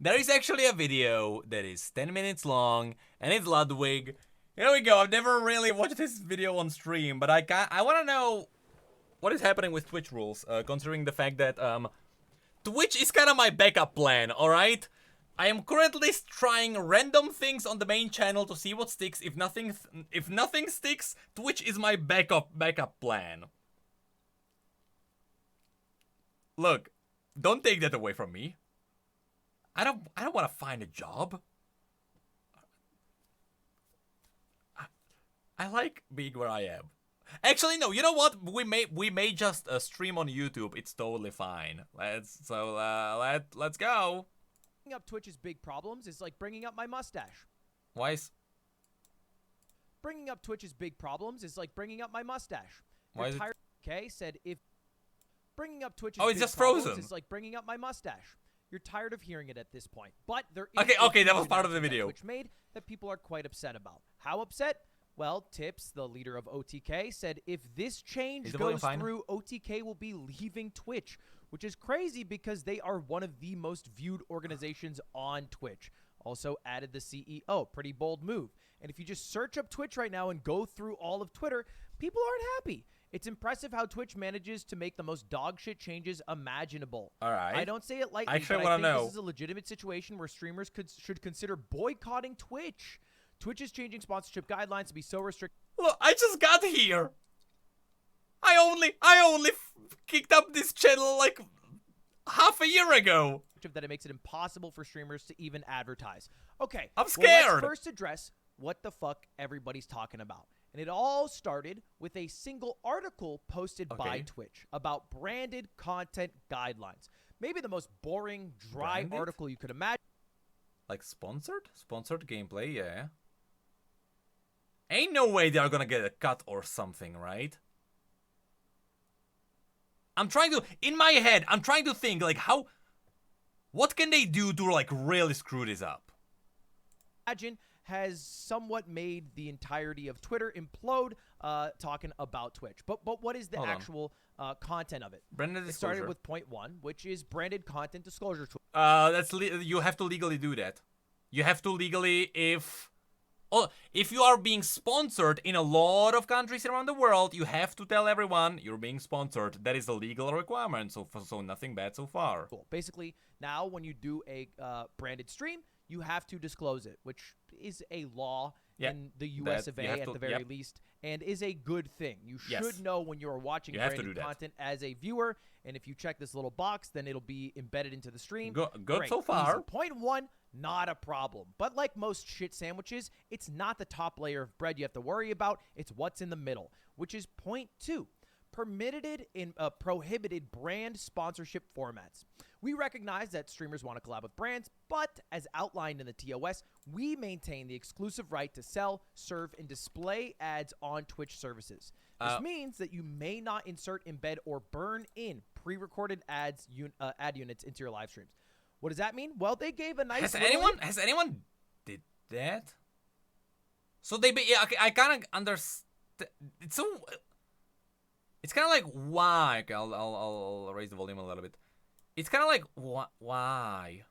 There is actually a video that is 10 minutes long, and it's Ludwig. Here we go. I've never really watched this video on stream, but I want to know what is happening with Twitch rules, considering the fact that Twitch is kind of my backup plan. All right, I am currently trying random things on the main channel to see what sticks. If nothing sticks, Twitch is my backup plan. Look, don't take that away from me. I don't want to find a job. I like being where I am. Actually, no. You know what? We may just stream on YouTube. It's totally fine. Let's go. Bringing up Twitch's big problems is like bringing up my mustache. Why is Bringing up Twitch's big problems is like bringing up my mustache. Why is it? Okay, said if bringing up Twitch's Oh, it's big just problems frozen. is like bringing up my mustache. You're tired of hearing it at this point, but there is Okay, that was part of the video. Twitch made that people are quite upset about. How upset? Well, Tips, the leader of OTK, said if this change goes through, OTK will be leaving Twitch, which is crazy because they are one of the most viewed organizations on Twitch. Also added the CEO, pretty bold move. And if you just search up Twitch right now and go through all of Twitter, people aren't happy. It's impressive how Twitch manages to make the most dogshit changes imaginable. All right. I don't say it lightly, Actually, but I I think know. this is a legitimate situation where streamers should consider boycotting Twitch. Twitch is changing sponsorship guidelines to be so restrictive. Look, I just got here. I only kicked up this channel like half a year ago. That it makes it impossible for streamers to even advertise. Okay, I'm scared. Well, let's first address what the fuck everybody's talking about. And it all started with a single article posted by Twitch about branded content guidelines. Maybe the most boring, dry article you could imagine. Like sponsored? Sponsored gameplay, yeah. Ain't no way they are gonna get a cut or something, right? In my head, I'm trying to think, like, what can they do to, like, really screw this up? Imagine has somewhat made the entirety of Twitter implode talking about Twitch. But what is the actual content of it? Branded disclosure. It started with point 1, which is branded content disclosure. You have to legally do that. You have to legally, if you are being sponsored in a lot of countries around the world, you have to tell everyone you're being sponsored. That is a legal requirement, so nothing bad so far. Cool. Basically, now when you do a branded stream, you have to disclose it, which is a law in the US of A at the very least, and is a good thing. You should know when you're watching branded content as a viewer, and if you check this little box, then it'll be embedded into the stream. Good so far. Easy. Point 1, not a problem. But like most shit sandwiches, it's not the top layer of bread you have to worry about. It's what's in the middle, which is point 2. Prohibited brand sponsorship formats. We recognize that streamers want to collab with brands, but as outlined in the TOS, we maintain the exclusive right to sell, serve, and display ads on Twitch services. This means that you may not insert, embed, or burn in pre-recorded ad units into your live streams. What does that mean? Well, they gave a nice. Has anyone did that? So I kind of understand. It's kind of like why. Okay, I'll raise the volume a little bit. It's kind of like why.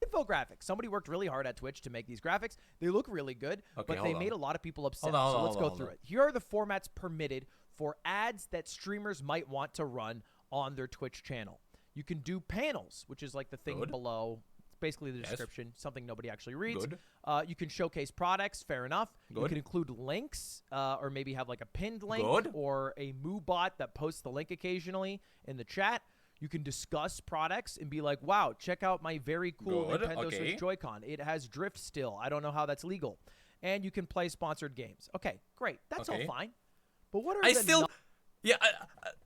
Infographics. Somebody worked really hard at Twitch to make these graphics. They look really good, but they made a lot of people upset. So let's go through it. Here are the formats permitted for ads that streamers might want to run on their Twitch channel. You can do panels, which is like the thing below. It's basically the description, something nobody actually reads. You can showcase products, fair enough. You can include links, or maybe have like a pinned link or a Moo bot that posts the link occasionally in the chat. You can discuss products and be like, wow, check out my very cool Nintendo Switch Joy-Con. It has drift still. I don't know how that's legal. And you can play sponsored games. Okay, great. That's all fine. But what are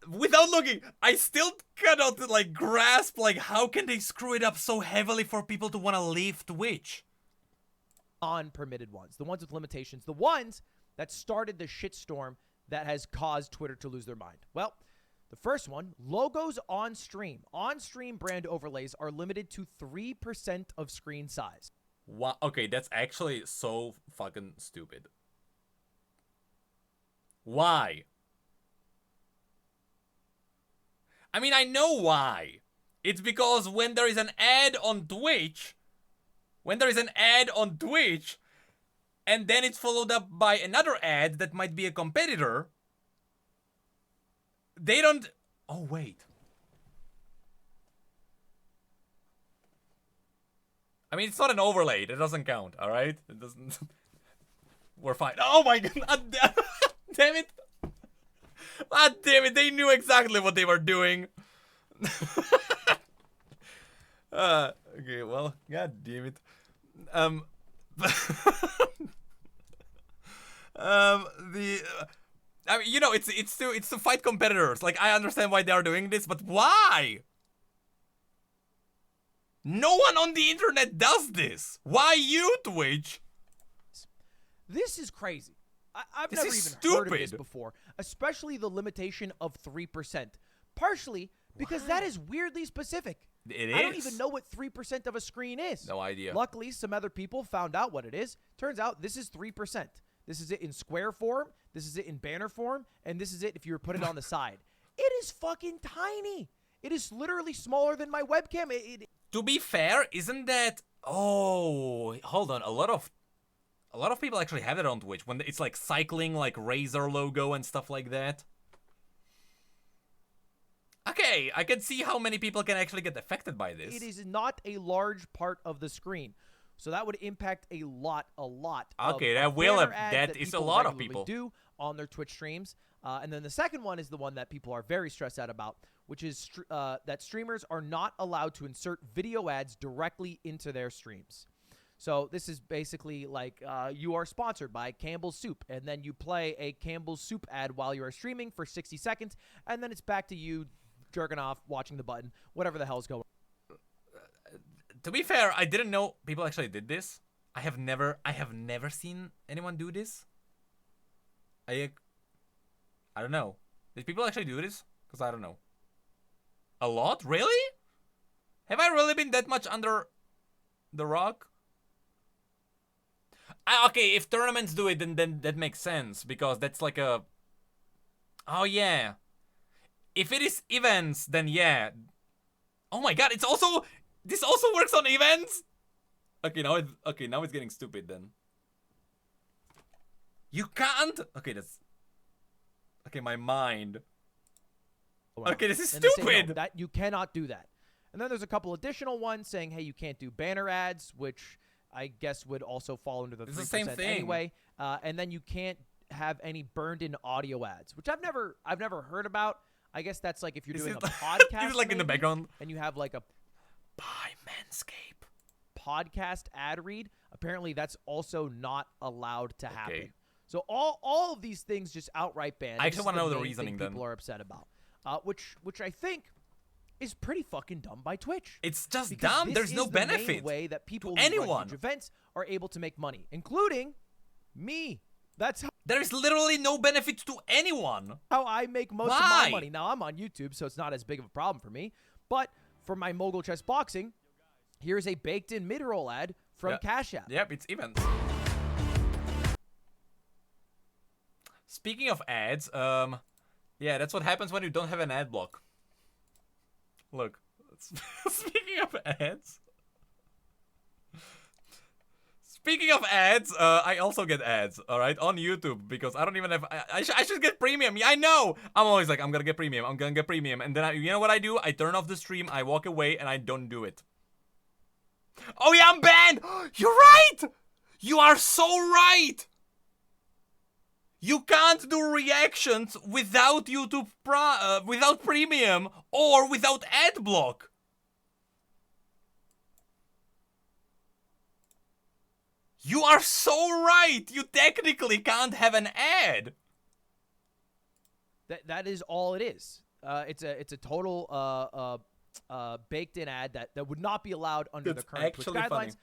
without looking, I still cannot like grasp like how can they screw it up so heavily for people to want to leave Twitch? Unpermitted ones, the ones with limitations, the ones that started the shitstorm that has caused Twitter to lose their mind. Well, the first one, logos on stream. On-stream brand overlays are limited to 3% of screen size. Wow. Okay, that's actually so fucking stupid. Why? I mean, I know why. It's because when there is an ad on Twitch, and then it's followed up by another ad that might be a competitor, they don't... Oh, wait. I mean, it's not an overlay. It doesn't count, alright? It doesn't... We're fine. Oh my god! Damn it! God damn it, they knew exactly what they were doing. Okay, well, god damn it. I mean, you know, it's to fight competitors. Like, I understand why they are doing this, but why? No one on the internet does this. Why you, Twitch? This is crazy. I've never even heard of this before, especially the limitation of 3%. Partially because that is weirdly specific. It is. I don't even know what 3% of a screen is. No idea. Luckily, some other people found out what it is. Turns out this is 3%. This is it in square form, this is it in banner form, and this is it if you were put it on the side. It is fucking tiny. It is literally smaller than my webcam. To be fair, isn't that... Oh, hold on. A lot of people actually have it on Twitch when it's like cycling, like Razer logo and stuff like that. Okay, I can see how many people can actually get affected by this. It is not a large part of the screen, so that would impact a lot. Okay, that is a lot of people do on their Twitch streams. And then the second one is the one that people are very stressed out about, which is that streamers are not allowed to insert video ads directly into their streams. So this is basically like you are sponsored by Campbell's Soup, and then you play a Campbell's Soup ad while you are streaming for 60 seconds, and then it's back to you jerking off, watching the button, whatever the hell's going on. To be fair, I didn't know people actually did this. I have never seen anyone do this. I don't know. Did people actually do this? Because I don't know. A lot? Really? Have I really been that much under the rock? Okay, if tournaments do it, then that makes sense. Because that's like a... Oh, yeah. If it is events, then yeah. Oh my god, it's also... This also works on events? Okay, now it's getting stupid then. You can't... Okay, that's... Okay, my mind. Wow. Okay, this is stupid. No, that you cannot do that. And then there's a couple additional ones saying, hey, you can't do banner ads, which I guess would also fall under the 3% the same thing. Anyway. And then you can't have any burned-in audio ads, which I've never heard about. I guess that's like if you're doing a podcast. This is like in the background. And you have like a Buy Manscaped podcast ad read. Apparently, that's also not allowed to happen. So all of these things just outright banned. I actually want to know the reasoning then. People are upset about, which I think is pretty fucking dumb by Twitch. It's just dumb. There's no benefit. Main way that people to anyone who run huge events are able to make money, including me. That's how. There is literally no benefit to anyone. How I make most of my money. Now I'm on YouTube, so it's not as big of a problem for me. But for my Mogul Chess Boxing, here's a baked-in mid-roll ad from Cash App. Yep, it's events. Speaking of ads, yeah, that's what happens when you don't have an ad block. Look, speaking of ads. Speaking of ads, I also get ads, alright, on YouTube, because I don't even have, I should get premium, yeah, I know! I'm always like, I'm gonna get premium, and then you know what I do? I turn off the stream, I walk away, and I don't do it. Oh yeah, I'm banned! You're right! You are so right! You can't do reactions without YouTube without premium or without ad block. You are so right. You technically can't have an ad. That is all it is. It's a total baked-in ad that would not be allowed under the current Twitch guidelines.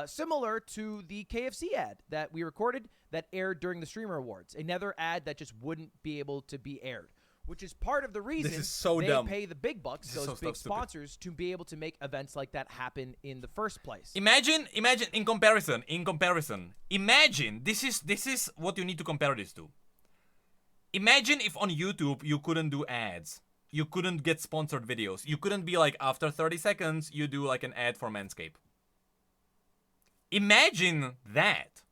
Similar to the KFC ad that we recorded that aired during the Streamer Awards. Another ad that just wouldn't be able to be aired, which is part of the reason they pay the big bucks, those big sponsors, to be able to make events like that happen in the first place. Imagine in comparison, imagine, this is what you need to compare this to. Imagine if on YouTube you couldn't do ads. you couldn't get sponsored videos. You couldn't be like, after 30 seconds, you do like an ad for Manscaped. Imagine that.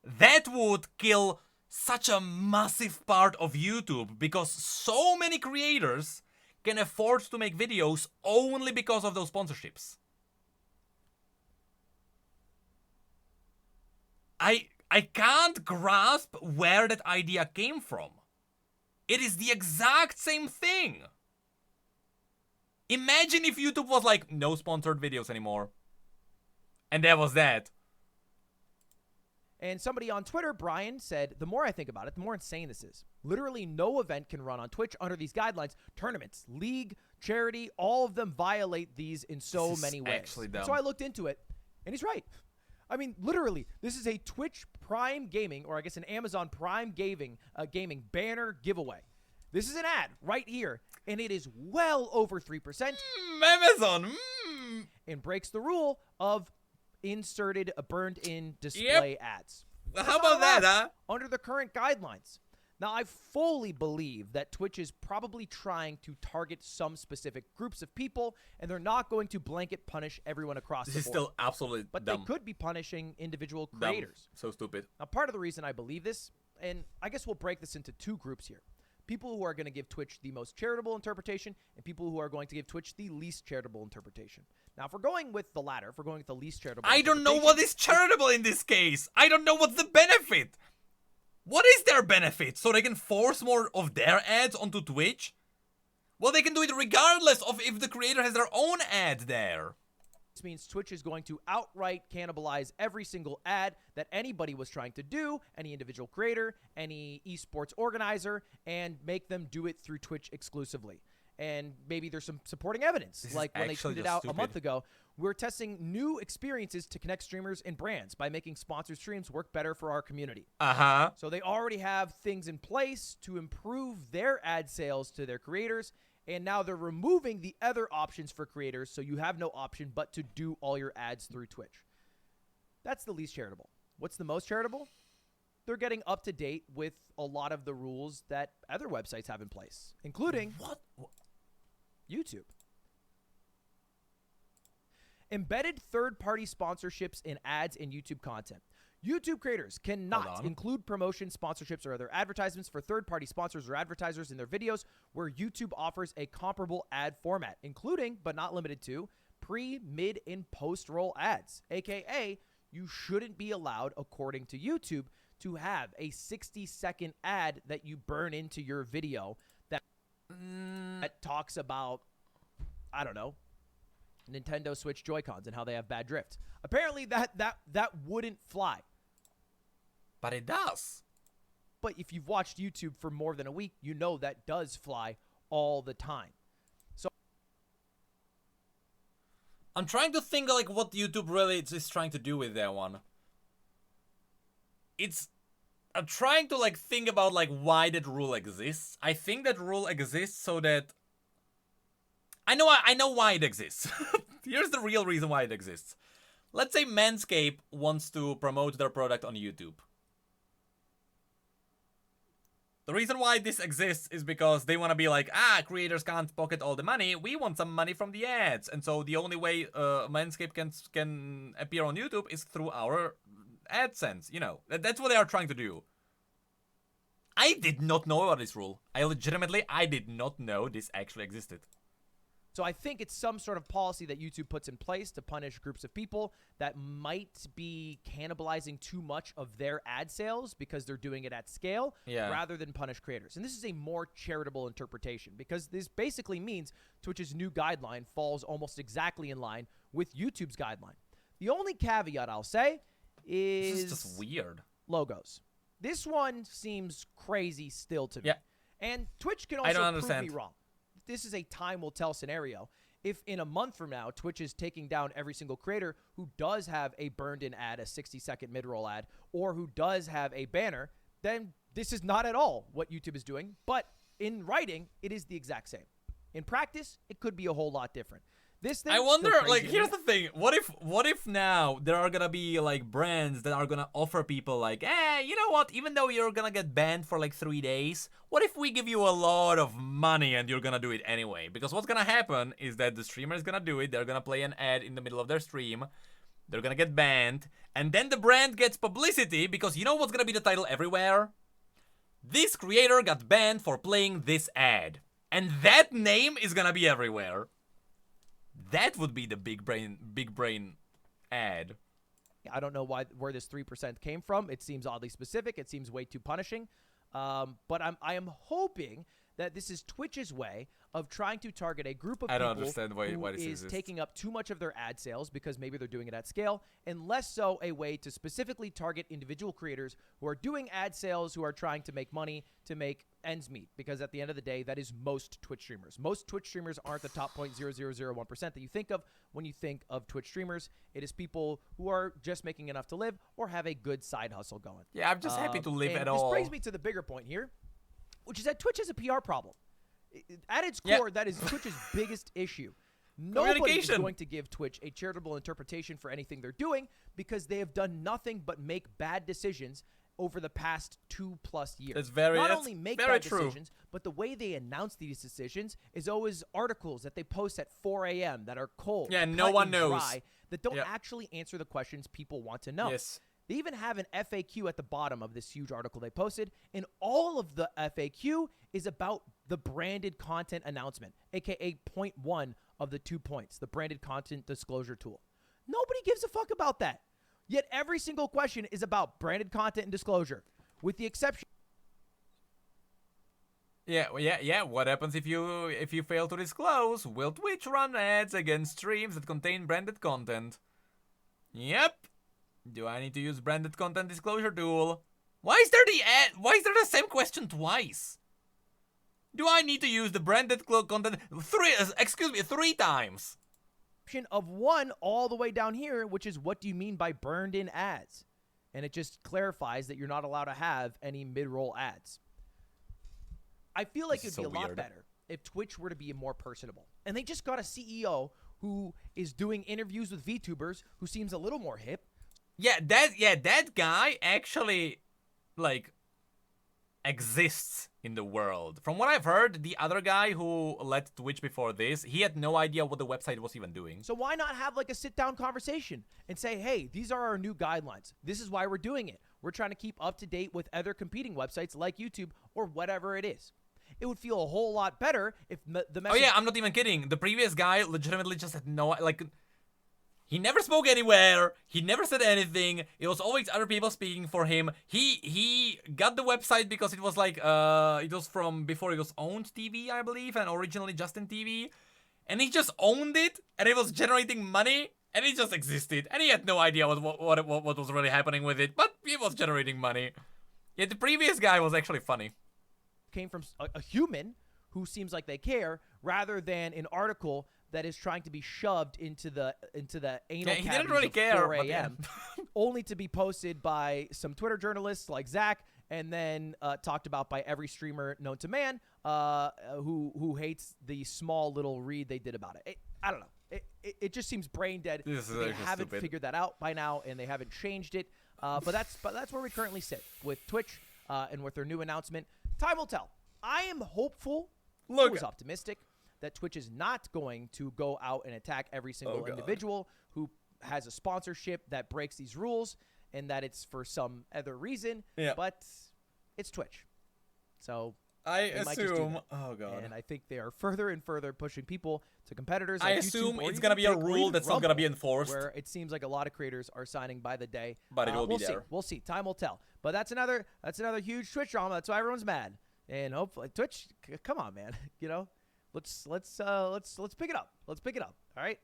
That would kill such a massive part of YouTube because so many creators can afford to make videos only because of those sponsorships. I can't grasp where that idea came from. It is the exact same thing. Imagine if YouTube was like, no sponsored videos anymore. And that was that. And somebody on Twitter, Brian, said, the more I think about it, the more insane this is. Literally no event can run on Twitch under these guidelines. Tournaments, league, charity, all of them violate these in so many ways. Actually dumb. So I looked into it, and he's right. I mean, literally, this is a Twitch Prime Gaming, or I guess an Amazon Prime gaming banner giveaway. This is an ad right here, and it is well over 3%. Amazon. And breaks the rule of inserted, burned-in display ads. How about that, huh? Under the current guidelines. Now, I fully believe that Twitch is probably trying to target some specific groups of people, and they're not going to blanket punish everyone across the board. This is still absolutely But dumb. they could be punishing individual creators. So stupid. Now, part of the reason I believe this, and I guess we'll break this into two groups here. People who are going to give Twitch the most charitable interpretation, and people who are going to give Twitch the least charitable interpretation. Now, if we're going with the latter, if we're going with the least charitable I don't know what is charitable in this case. I don't know what's the benefit. What is their benefit? So they can force more of their ads onto Twitch? Well, they can do it regardless of if the creator has their own ad there. This means Twitch is going to outright cannibalize every single ad that anybody was trying to do, any individual creator, any esports organizer, and make them do it through Twitch exclusively. And maybe there's some supporting evidence, like when they tweeted out a month ago, we're testing new experiences to connect streamers and brands by making sponsored streams work better for our community. So they already have things in place to improve their ad sales to their creators, and now they're removing the other options for creators, so you have no option but to do all your ads through Twitch. That's the least charitable. What's the most charitable? They're getting up to date with a lot of the rules that other websites have in place, including YouTube. Embedded third-party sponsorships in ads in YouTube content. YouTube creators cannot include promotion, sponsorships, or other advertisements for third-party sponsors or advertisers in their videos where YouTube offers a comparable ad format, including, but not limited to, pre, mid, and post-roll ads, aka you shouldn't be allowed, according to YouTube, to have a 60-second ad that you burn into your video that talks about, I don't know, Nintendo Switch Joy-Cons and how they have bad drift. Apparently that wouldn't fly. But it does. But if you've watched YouTube for more than a week, you know that does fly all the time. So I'm trying to think like what YouTube really is trying to do with that one. I'm trying to like think about like why that rule exists. I think that rule exists so that I know why it exists. Here's the real reason why it exists. Let's say Manscaped wants to promote their product on YouTube. The reason why this exists is because they want to be like, creators can't pocket all the money. We want some money from the ads. And so the only way Manscaped can appear on YouTube is through our AdSense. You know, that's what they are trying to do. I did not know about this rule. I did not know this actually existed. So I think it's some sort of policy that YouTube puts in place to punish groups of people that might be cannibalizing too much of their ad sales because they're doing it at scale rather than punish creators. And this is a more charitable interpretation because this basically means Twitch's new guideline falls almost exactly in line with YouTube's guideline. The only caveat I'll say is... This is just weird. Logos. This one seems crazy still to me. Yeah. And Twitch can also prove me wrong. This is a time will tell scenario. If in a month from now, Twitch is taking down every single creator who does have a burned-in ad, a 60-second mid-roll ad, or who does have a banner, then this is not at all what YouTube is doing. But in writing, it is the exact same. In practice, it could be a whole lot different. This thing, I wonder, like, here's the thing. What if now there are gonna be, like, brands that are gonna offer people, like, you know what? Even though you're gonna get banned for, like, 3 days, what if we give you a lot of money and you're gonna do it anyway? Because what's gonna happen is that the streamer is gonna do it. They're gonna play an ad in the middle of their stream. They're gonna get banned. And then the brand gets publicity because you know what's gonna be the title everywhere? This creator got banned for playing this ad. And that name is gonna be everywhere. That would be the big brain ad. I don't know where this 3% came from. It seems oddly specific. It seems way too punishing. But I am hoping that this is Twitch's way of trying to target a group of people who is taking up too much of their ad sales because maybe they're doing it at scale, and less so a way to specifically target individual creators who are doing ad sales, who are trying to make money, to make ends meet. Because at the end of the day, that is most Twitch streamers. Most Twitch streamers aren't the top 0.0001% that you think of when you think of Twitch streamers. It is people who are just making enough to live or have a good side hustle going. Yeah, I'm just happy to live at all. This brings me to the bigger point here, which is that Twitch has a PR problem. At its core, that is Twitch's biggest issue. Nobody is going to give Twitch a charitable interpretation for anything they're doing because they have done nothing but make bad decisions over the past 2+ years. That's very Not only make bad decisions, but the way they announce these decisions is always articles that they post at 4 a.m. that are cold, no one knows, dry, that don't actually answer the questions people want to know. Yes. They even have an FAQ at the bottom of this huge article they posted, and all of the FAQ is about the branded content announcement, aka point 1 of the 2 points, the branded content disclosure tool. Nobody gives a fuck about that. Yet every single question is about branded content and disclosure, with the exception. Yeah. What happens if you fail to disclose? Will Twitch run ads against streams that contain branded content? Yep. Do I need to use branded content disclosure tool? Why is there the same question twice? Do I need to use the branded content 3 times? Of 1 all the way down here, which is what do you mean by burned in ads? And it just clarifies that you're not allowed to have any mid-roll ads. I feel like it'd be a lot better if Twitch were to be more personable. And they just got a CEO who is doing interviews with VTubers who seems a little more hip. That guy actually, like, exists in the world. From what I've heard, the other guy who led Twitch before this, he had no idea what the website was even doing. So why not have, like, a sit-down conversation and say, hey, these are our new guidelines. This is why we're doing it. We're trying to keep up to date with other competing websites like YouTube or whatever it is. It would feel a whole lot better if the message... Oh yeah, I'm not even kidding. The previous guy legitimately just had no, like... He never spoke anywhere. He never said anything. It was always other people speaking for him. He got the website because it was like it was from before it was owned TV, I believe, and originally Justin TV. And he just owned it, and it was generating money, and it just existed. And he had no idea what was really happening with it, but it was generating money. Yeah, the previous guy was actually funny. Came from a human who seems like they care, rather than an article that is trying to be shoved into the anal he cavities didn't really of care, 4 a.m. only to be posted by some Twitter journalists like Zach, and then talked about by every streamer known to man who hates the small little read they did about it. I don't know. It just seems brain dead. They haven't figured that out by now, and they haven't changed it. But that's where we currently sit with Twitch and with their new announcement. Time will tell. I am hopeful. I was optimistic that Twitch is not going to go out and attack every single individual who has a sponsorship that breaks these rules, and that it's for some other reason. Yeah. But it's Twitch. So I assume, and I think they are further and further pushing people to competitors. I like assume YouTube, it's going to be a rule that's not going to be enforced. Where it seems like a lot of creators are signing by the day. But it will be there. We'll see. Time will tell. But that's another huge Twitch drama. That's why everyone's mad. And hopefully Twitch, come on, man. You know, let's pick it up. Let's pick it up. All right.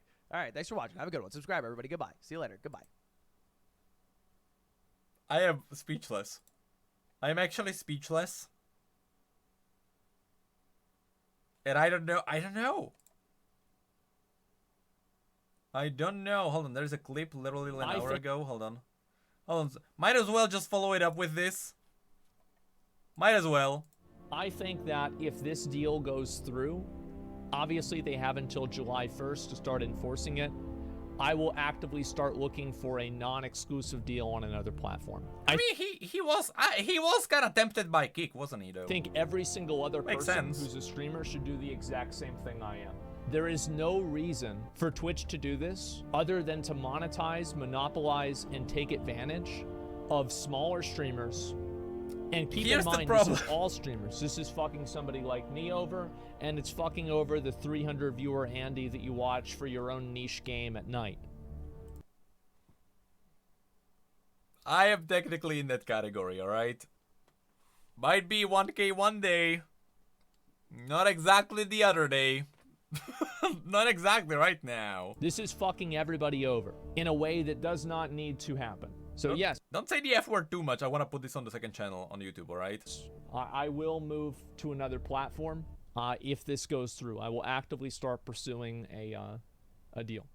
Thanks for watching. Have a good one. Subscribe, everybody. Goodbye. See you later. Goodbye. I am speechless. I am actually speechless. And I don't know. I don't know. Hold on. There's a clip literally an hour ago. Hold on. Might as well just follow it up with this. Might as well. I think that if this deal goes through, Obviously, they have until July 1st to start enforcing it. I will actively start looking for a non-exclusive deal on another platform. I mean, he was kind of tempted by Kick, wasn't he, though? I think every single other person who's a streamer should do the exact same thing I am. There is no reason for Twitch to do this other than to monetize, monopolize, and take advantage of smaller streamers. And keep in mind, this is all streamers. This is fucking somebody like me over, and it's fucking over the 300 viewer Andy that you watch for your own niche game at night. I am technically in that category, alright? Might be 1K one day. Not exactly the other day. Not exactly right now. This is fucking everybody over in a way that does not need to happen. So yes. Don't say the F word too much. I want to put this on the second channel on YouTube, alright? I will move to another platform if this goes through. I will actively start pursuing a deal.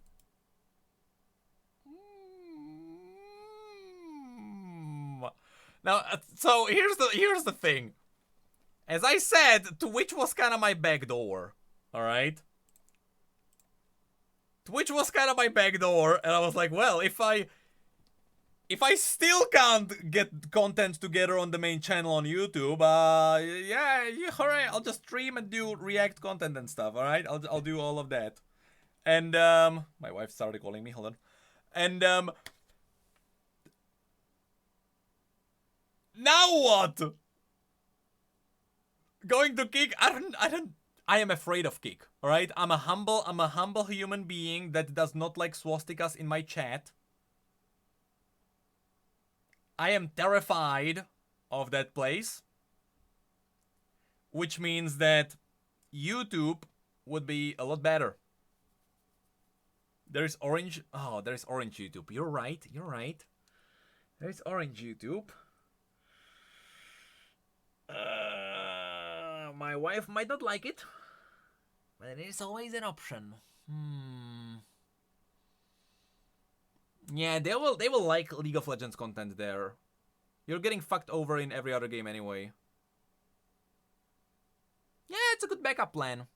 Now, so here's the thing. As I said, Twitch was kind of my back door, alright? Twitch was kind of my back door, and I was like, well, if I still can't get content together on the main channel on YouTube, yeah, alright, I'll just stream and do React content and stuff, alright? I'll do all of that. And, my wife started calling me, hold on. And, now what? Going to Kick? I am afraid of Kick, alright? I'm a humble human being that does not like swastikas in my chat. I am terrified of that place. Which means that YouTube would be a lot better. There's orange... Oh, there's orange YouTube. You're right. There's orange YouTube. My wife might not like it. But it is always an option. Yeah, they will like League of Legends content there. You're getting fucked over in every other game anyway. Yeah, it's a good backup plan.